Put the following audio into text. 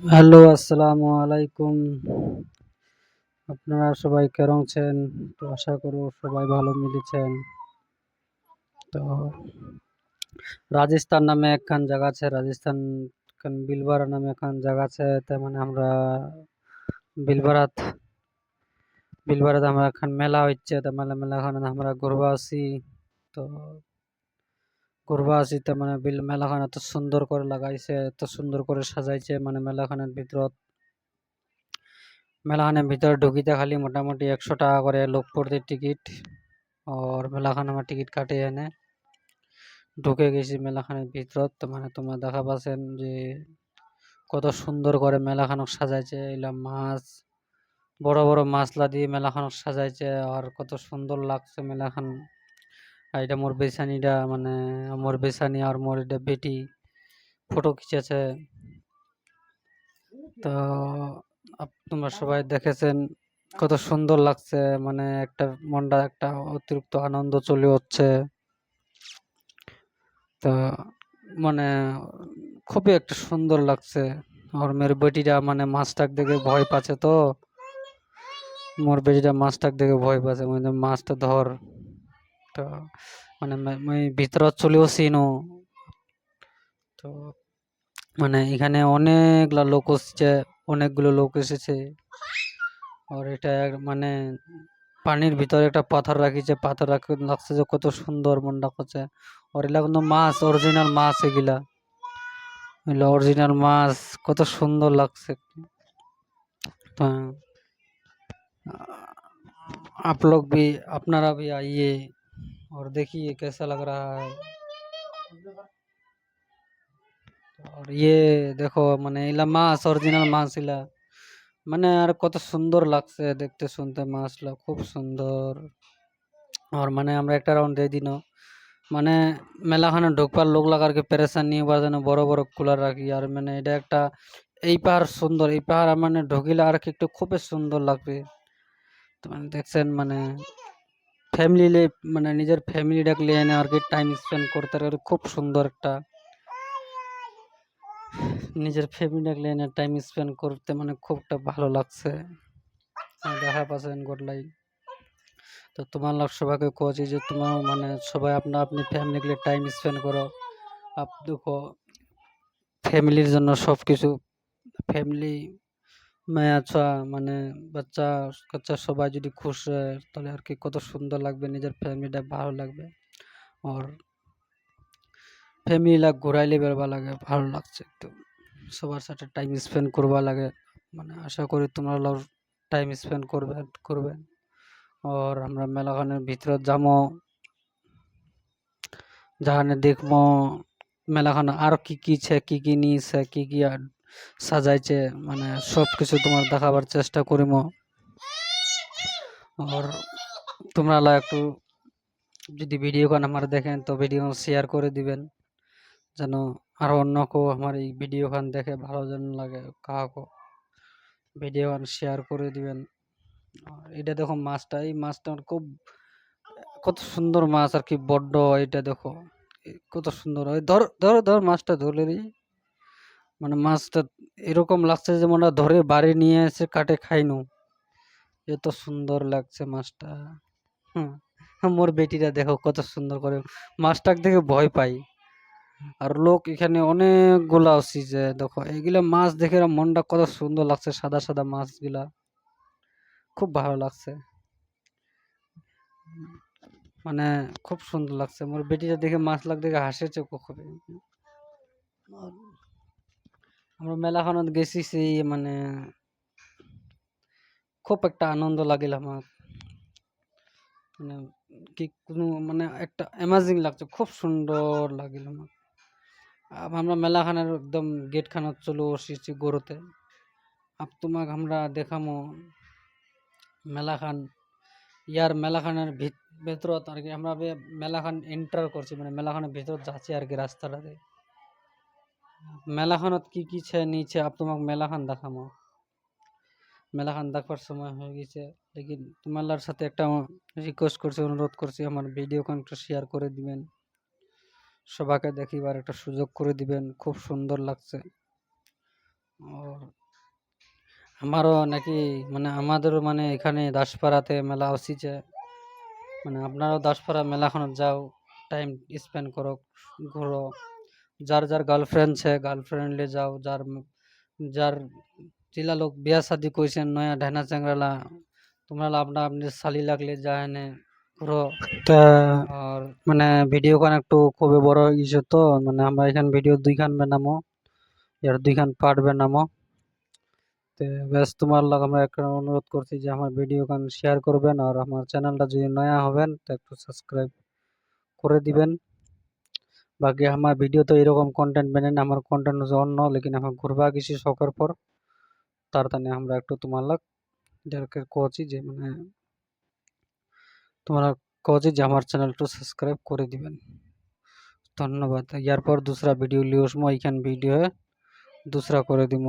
Hello, আসসালামু আলাইকুম। আপনারা সবাই কেমন আছেন? তো আশা করব সবাই ভালো মিলেছেন। তো রাজস্থান নামে একখান জায়গা আছে, রাজস্থান খান বিলবারা নামে একখান জায়গা আছে। তার মানে আমরা বিলবারাত বিলবারাত আমরা এখন মেলা হচ্ছে, তো মেলাখানে আমরা ঘুরবা আছি। তো ঘুরবা আছি, তার মানে মেলাখান এত সুন্দর করে লাগাইছে, এত সুন্দর করে সাজাইছে, মানে মেলাখানের ভিতরত মেলাখানের ভিতরে ঢুকিতে খালি মোটামুটি 100 টাকা করে লোক প্রতি টিকিট। আর মেলাখানে আমার টিকিট কাটে এনে ঢুকে গেছি মেলাখানের ভিতরত। তো মানে তোমরা দেখা পাচ্ছেন যে কত সুন্দর করে মেলাখানক সাজাইছে। এলা মাছ, বড় বড় মাছলা দিয়ে মেলাখানক সাজাইছে, আর কত সুন্দর লাগছে মেলাখান। আর এটা মোর বেসানিটা, মানে মোর বেসানি আর মোর এটা বেটি ফটো খিচেছে। তো তোমরা সবাই দেখেছেন কত সুন্দর লাগছে, মানে একটা মনটা একটা অতিরিক্ত আনন্দ চলে হচ্ছে। তো মানে খুবই একটা সুন্দর লাগছে। আর মেয়ের বেটিটা মানে মাছটাক দেখে ভয় পাচ্ছে, তো মোর বেটিটা মাছটাক দেখে ভয় পাচ্ছে, মানে মাছটা ধর। তো মানে মুই ভিতরত চলেও চিনো। তো মানে এখানে অনেকগুলা লোক এসছে, অনেকগুলো লোক এসেছে। আর এটা মানে পানির ভিতরে একটা পাথর রাখিছে, পাথর রাখি লাগছে যে কত সুন্দর মনটা করছে। আর এগুলা কিন্তু মাছ, অরিজিনাল মাছ এগুলা, এগুলা অরিজিনাল মাছ, কত সুন্দর লাগছে। तो आप लोग भी, अपनारा भी आइए और देखिए कैसा लग रहा है। और ये देखो মানে এলা মাছ, অরিজিনাল মাছ এলা, মানে আর কত সুন্দর লাগছে দেখতে শুনতে, মাছলা খুব সুন্দর। আর মানে আমরা একটা রাউন্ড দিয়ে দিন, মানে মেলাখানে ঢোকবার লোক লাগার কি পেরেশান নিয়ে বার জন্য বড় বড় কুলার রাখি। আর মানে এটা একটা এই পাহাড় সুন্দর, এই পাহাড় মানে ঢুকিলে আর কি একটু খুবই সুন্দর লাগবে। তো মানে দেখছেন মানে ফ্যামিলি, মানে নিজের ফ্যামিলিটাকে নিয়ে এনে আর কি টাইম স্পেন্ড করতে আর খুব সুন্দর একটা, নিজের ফ্যামিলিটাকে নিয়ে এনে টাইম স্পেন্ড করতে মানে খুবটা ভালো লাগছে। দেখা পাচ্ছেন গোটলাই। তো তোমার লোক সবাইকে কোচি যে তোমার মানে সবাই আপনা আপনি ফ্যামিলিকে নিয়ে টাইম স্পেন্ড করো। আপ দেখো ফ্যামিলির জন্য সব কিছু, ফ্যামিলি মায়া ছা মানে বাচ্চা কাচ্চা সবাই যদি খুশ হয় তাহলে আর কি কত সুন্দর লাগবে, নিজের ফ্যামিলিটা ভালো লাগবে। আর ফ্যামিলি লাগ ঘুরাইলে বেরবা লাগে, ভালো লাগছে একটু, সবার সাথে টাইম স্পেন্ড করবা লাগে। মানে আশা করি তোমরা লোক টাইম স্পেন্ড করবেন। আর আমরা মেলাখানের ভিতরে যাবো, যাহানে দেখবো মেলাখানে আর কি কি ছে, কি কি নিয়েছে, কি কি আর সাজাইছে, মানে সব কিছু তোমার দেখাবার চেষ্টা করিম। আর তোমরা একটু যদি ভিডিও গান আমার দেখেন তো ভিডিও শেয়ার করে দিবেন, যেন আরো অন্য কেউ আমার এই ভিডিও গান দেখে ভালো যেন লাগে, কাহাকে ভিডিও গান শেয়ার করে দিবেন। আর এটা দেখো মাছটা, এই মাছটা আমার খুব কত সুন্দর মাছ আর কি, বড্ড এটা দেখো কত সুন্দর হয়। ধর ধর ধর মাছটা ধরলে রে, মানে মাছটা এরকম লাগছে যে মনে হয় ধরে বাড়ি নিয়ে এসে কাটে খাইনু, এত সুন্দর লাগছে মাছটা। হুম, মোর বেটিটা দেখো কত সুন্দর করে মাছটাকে দেখে ভয় পাই। আর লোক এখানে অনেকগুলা আসছে, দেখো এগুলা মাছ দেখে মনটা কত সুন্দর লাগছে, সাদা সাদা মাছগুলা খুব ভালো লাগছে, মানে খুব সুন্দর লাগছে। মোর বেটিটা দেখে মাছ লাগ দেখে হাসেছে খুবই। আর আমরা মেলাখানত গেছি, সেই মানে খুব একটা আনন্দ লাগিল আমার, মানে কি কোনো মানে একটা অ্যামাজিং লাগছে, খুব সুন্দর লাগিল আমার। আমরা মেলাখানের একদম গেট খানত চলে এসেছি গরুতে। আপ তোমাক আমরা দেখামো মেলাখান, ইয়ার মেলাখানের ভেতরত আর কি আমরা মেলাখান এন্টার করছি, মানে মেলাখানের ভেতর যাচ্ছি আর কি রাস্তাটাতে। মেলাখানত কি কি ছে নিচে আপ তোমাক মেলাখান দেখামো। মেলাখান দেখবার সময় হয়ে গেছে, লেকিন তোমার সাথে একটা রিকোয়েস্ট করছি, অনুরোধ করছি, আমার ভিডিও খান একটু শেয়ার করে দিবেন, সবাইকে দেখিবার একটা সুযোগ করে দিবেন, খুব সুন্দর লাগছে। আর আমারও নাকি মানে আমাদেরও মানে এখানে দাসপাড়াতে মেলা আসিছে, মানে আপনারাও দাসপাড়া মেলাখনত যাও, টাইম স্পেন্ড করো, ঘুরো। যার যার গার্লফ্রেন্ড છે গার্লফ্রেন্ড লে যাও, যার চিলা লোক বিয়া শাদি কইছেন নয়া ঢেনা চেংরালা, তোমরা আপনা আপনি শালি লাগলে যায় এনে ঘুরো। তা আর মানে ভিডিও খান একটু খুবই বড় ইস্যু, তো মানে আমরা এখানে ভিডিও দুইখান বানামো, এর দুইখান পার্ট বানামো। তো ব্যাস তোমার লাগে আমরা একটা অনুরোধ করছি যে আমার ভিডিও গান শেয়ার করবেন, আর আমার চ্যানেলটা যদি নয়া হবেন তো একটু সাবস্ক্রাইব করে দিবেন। বাকি আমার ভিডিও তো এরকম কন্টেন্ট বানাই না, আমার কন্টেন্ট হচ্ছে অন্য, লেকিন আমার ঘুরবা গেছি শখের পর, তার তানে আমরা একটু তোমার লাগ যাকে কছি যে মানে তোমরা কছি যে আমার চ্যানেল একটু সাবস্ক্রাইব করে দিবেন। ধন্যবাদ। ইয়ার পর दूसरा ভিডিও লিয়ে আসবো, এইখান ভিডিও दूसरा করে দিব।